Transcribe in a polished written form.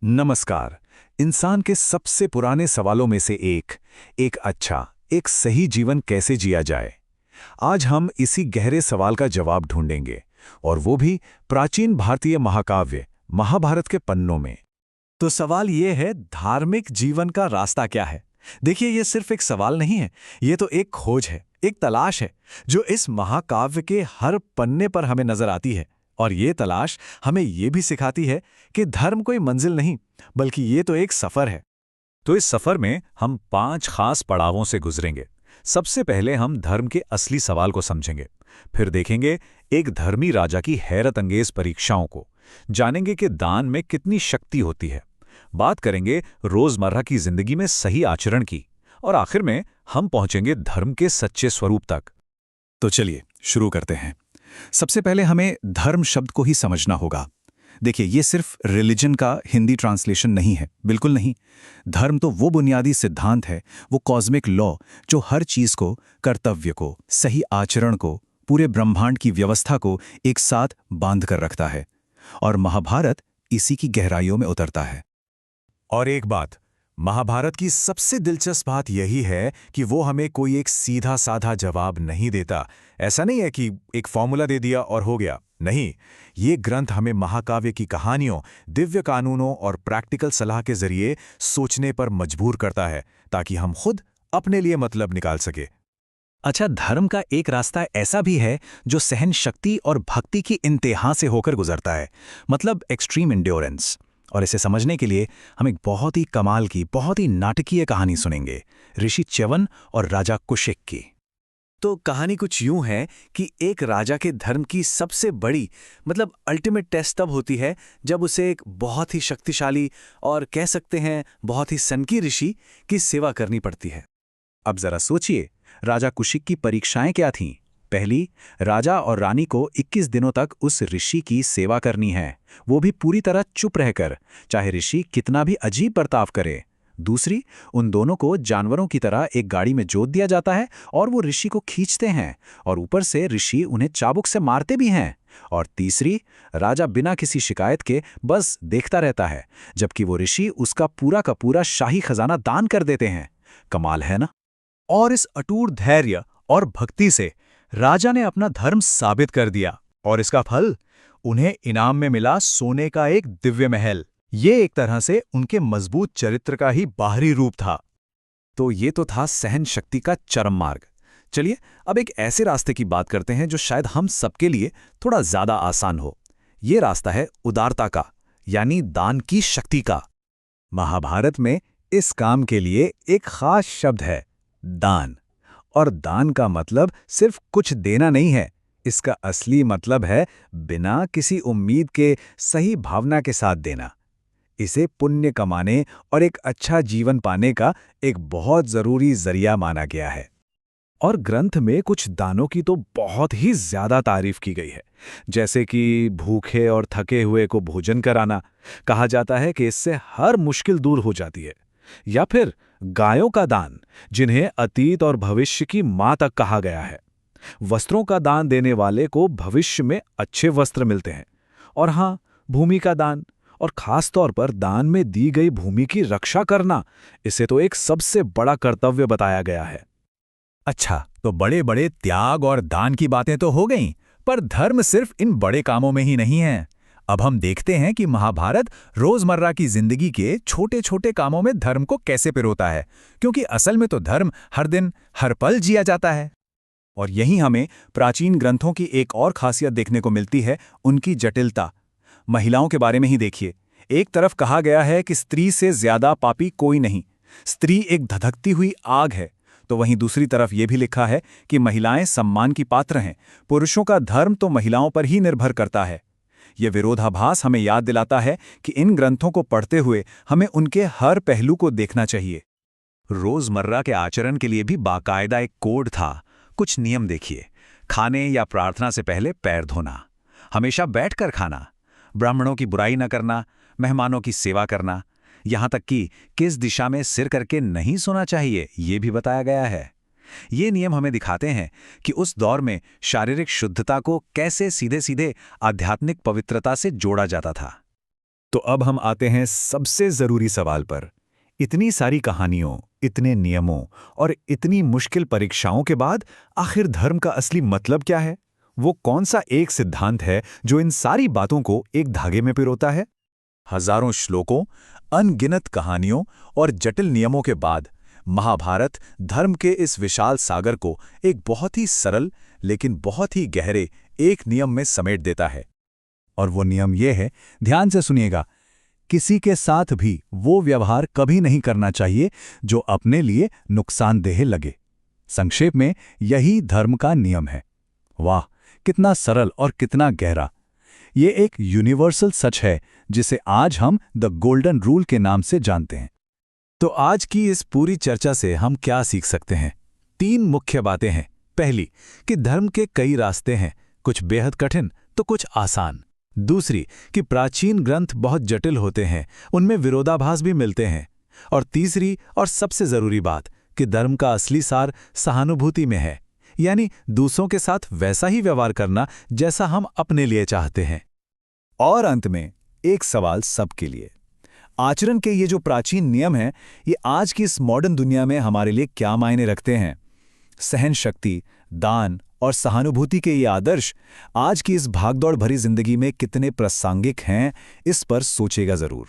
नमस्कार। इंसान के सबसे पुराने सवालों में से एक अच्छा, एक सही जीवन कैसे जिया जाए? आज हम इसी गहरे सवाल का जवाब ढूंढेंगे, और वो भी प्राचीन भारतीय महाकाव्य महाभारत के पन्नों में। तो सवाल ये है, धार्मिक जीवन का रास्ता क्या है? देखिए, ये सिर्फ एक सवाल नहीं है, ये तो एक खोज है, एक तलाश है, जो इस महाकाव्य के हर पन्ने पर हमें नजर आती है। और ये तलाश हमें ये भी सिखाती है कि धर्म कोई मंजिल नहीं, बल्कि ये तो एक सफर है। तो इस सफर में हम 5 खास पड़ावों से गुजरेंगे। सबसे पहले हम धर्म के असली सवाल को समझेंगे। फिर देखेंगे एक धर्मी राजा की हैरत अंगेज परीक्षाओं को। जानेंगे कि दान में कितनी शक्ति होती है। बात करेंगे रोजमर्रा की जिंदगी में सही आचरण की। और आखिर में हम पहुंचेंगे धर्म के सच्चे स्वरूप तक। तो चलिए शुरू करते हैं। सबसे पहले हमें धर्म शब्द को ही समझना होगा। देखिए, ये सिर्फ रिलीजन का हिंदी ट्रांसलेशन नहीं है, बिल्कुल नहीं। धर्म तो वो बुनियादी सिद्धांत है, वो कॉस्मिक लॉ जो हर चीज को, कर्तव्य को, सही आचरण को, पूरे ब्रह्मांड की व्यवस्था को एक साथ बांध कर रखता है। और महाभारत इसी की गहराइयों में उतरता है। और एक बात, महाभारत की सबसे दिलचस्प बात यही है कि वो हमें कोई एक सीधा साधा जवाब नहीं देता। ऐसा नहीं है कि एक फॉर्मूला दे दिया और हो गया। नहीं, ये ग्रंथ हमें महाकाव्य की कहानियों, दिव्य कानूनों और प्रैक्टिकल सलाह के जरिए सोचने पर मजबूर करता है, ताकि हम खुद अपने लिए मतलब निकाल सके। अच्छा, धर्म का एक रास्ता ऐसा भी है जो सहन शक्ति और भक्ति की इंतहा से होकर गुजरता है, मतलब एक्सट्रीम इंड्योरेंस। और इसे समझने के लिए हम एक बहुत ही कमाल की, बहुत ही नाटकीय कहानी सुनेंगे, ऋषि च्यवन और राजा कुशिक की। तो कहानी कुछ यूं है कि एक राजा के धर्म की सबसे बड़ी, मतलब अल्टीमेट टेस्ट तब होती है जब उसे एक बहुत ही शक्तिशाली और कह सकते हैं बहुत ही सनकी ऋषि की सेवा करनी पड़ती है। अब जरा सोचिए, राजा कुशिक की परीक्षाएं क्या थीं? पहली, राजा और रानी को 21 दिनों तक उस ऋषि की सेवा करनी है, वो भी पूरी तरह चुप रहकर, चाहे ऋषि कितना भी अजीब बर्ताव करे। दूसरी, उन दोनों को जानवरों की तरह एक गाड़ी में जोत दिया जाता है और वो ऋषि को खींचते हैं, और ऊपर से ऋषि उन्हें चाबुक से मारते भी हैं। और तीसरी, राजा बिना किसी शिकायत के बस देखता रहता है, जबकि वो ऋषि उसका पूरा का पूरा शाही खजाना दान कर देते हैं। कमाल है ना? और इस अटूट धैर्य और भक्ति से राजा ने अपना धर्म साबित कर दिया, और इसका फल उन्हें इनाम में मिला सोने का एक दिव्य महल। ये एक तरह से उनके मजबूत चरित्र का ही बाहरी रूप था। तो ये तो था सहन शक्ति का चरम मार्ग। चलिए अब एक ऐसे रास्ते की बात करते हैं जो शायद हम सबके लिए थोड़ा ज्यादा आसान हो। ये रास्ता है उदारता का, यानी दान की शक्ति का। महाभारत में इस काम के लिए एक खास शब्द है, दान। और दान का मतलब सिर्फ कुछ देना नहीं है, इसका असली मतलब है बिना किसी उम्मीद के सही भावना के साथ देना। इसे पुण्य कमाने और एक अच्छा जीवन पाने का एक बहुत जरूरी जरिया माना गया है। और ग्रंथ में कुछ दानों की तो बहुत ही ज्यादा तारीफ की गई है, जैसे कि भूखे और थके हुए को भोजन कराना। कहा जाता है कि इससे हर मुश्किल दूर हो जाती है। या फिर गायों का दान, जिन्हें अतीत और भविष्य की मां तक कहा गया है। वस्त्रों का दान देने वाले को भविष्य में अच्छे वस्त्र मिलते हैं। और हाँ, भूमि का दान, और खास तौर पर दान में दी गई भूमि की रक्षा करना, इसे तो एक सबसे बड़ा कर्तव्य बताया गया है। अच्छा, तो बड़े बड़े त्याग और दान की बातें तो हो गईं, पर धर्म सिर्फ इन बड़े कामों में ही नहीं है। अब हम देखते हैं कि महाभारत रोजमर्रा की जिंदगी के छोटे छोटे कामों में धर्म को कैसे पिरोता है, क्योंकि असल में तो धर्म हर दिन हर पल जिया जाता है। और यही हमें प्राचीन ग्रंथों की एक और खासियत देखने को मिलती है, उनकी जटिलता। महिलाओं के बारे में ही देखिए। एक तरफ कहा गया है कि स्त्री से ज्यादा पापी कोई नहीं, स्त्री एक धधकती हुई आग है, तो वहीं दूसरी तरफ यह भी लिखा है कि महिलाएं सम्मान की पात्र हैं, पुरुषों का धर्म तो महिलाओं पर ही निर्भर करता है। यह विरोधाभास हमें याद दिलाता है कि इन ग्रंथों को पढ़ते हुए हमें उनके हर पहलू को देखना चाहिए। रोजमर्रा के आचरण के लिए भी बाकायदा एक कोड था। कुछ नियम देखिए। खाने या प्रार्थना से पहले पैर धोना, हमेशा बैठकर खाना, ब्राह्मणों की बुराई न करना, मेहमानों की सेवा करना, यहां तक कि किस दिशा में सिर करके नहीं सोना चाहिए, ये भी बताया गया है। ये नियम हमें दिखाते हैं कि उस दौर में शारीरिक शुद्धता को कैसे सीधे सीधे आध्यात्मिक पवित्रता से जोड़ा जाता था। तो अब हम आते हैं सबसे जरूरी सवाल पर। इतनी सारी कहानियों, इतने नियमों और इतनी मुश्किल परीक्षाओं के बाद आखिर धर्म का असली मतलब क्या है? वो कौन सा एक सिद्धांत है जो इन सारी बातों को एक धागे में पिरोता है? हजारों श्लोकों, अनगिनत कहानियों और जटिल नियमों के बाद महाभारत धर्म के इस विशाल सागर को एक बहुत ही सरल लेकिन बहुत ही गहरे एक नियम में समेट देता है। और वो नियम ये है, ध्यान से सुनिएगा, किसी के साथ भी वो व्यवहार कभी नहीं करना चाहिए जो अपने लिए नुकसानदेह लगे। संक्षेप में यही धर्म का नियम है। वाह, कितना सरल और कितना गहरा। ये एक यूनिवर्सल सच है जिसे आज हम द गोल्डन रूल के नाम से जानते हैं। तो आज की इस पूरी चर्चा से हम क्या सीख सकते हैं? 3 मुख्य बातें हैं। पहली, कि धर्म के कई रास्ते हैं, कुछ बेहद कठिन तो कुछ आसान। दूसरी, कि प्राचीन ग्रंथ बहुत जटिल होते हैं, उनमें विरोधाभास भी मिलते हैं। और तीसरी और सबसे जरूरी बात, कि धर्म का असली सार सहानुभूति में है, यानी दूसरों के साथ वैसा ही व्यवहार करना जैसा हम अपने लिए चाहते हैं। और अंत में एक सवाल सबके लिए, आचरण के ये जो प्राचीन नियम हैं, ये आज की इस मॉडर्न दुनिया में हमारे लिए क्या मायने रखते हैं? सहन शक्ति, दान और सहानुभूति के ये आदर्श आज की इस भागदौड़ भरी जिंदगी में कितने प्रासंगिक हैं, इस पर सोचेगा जरूर।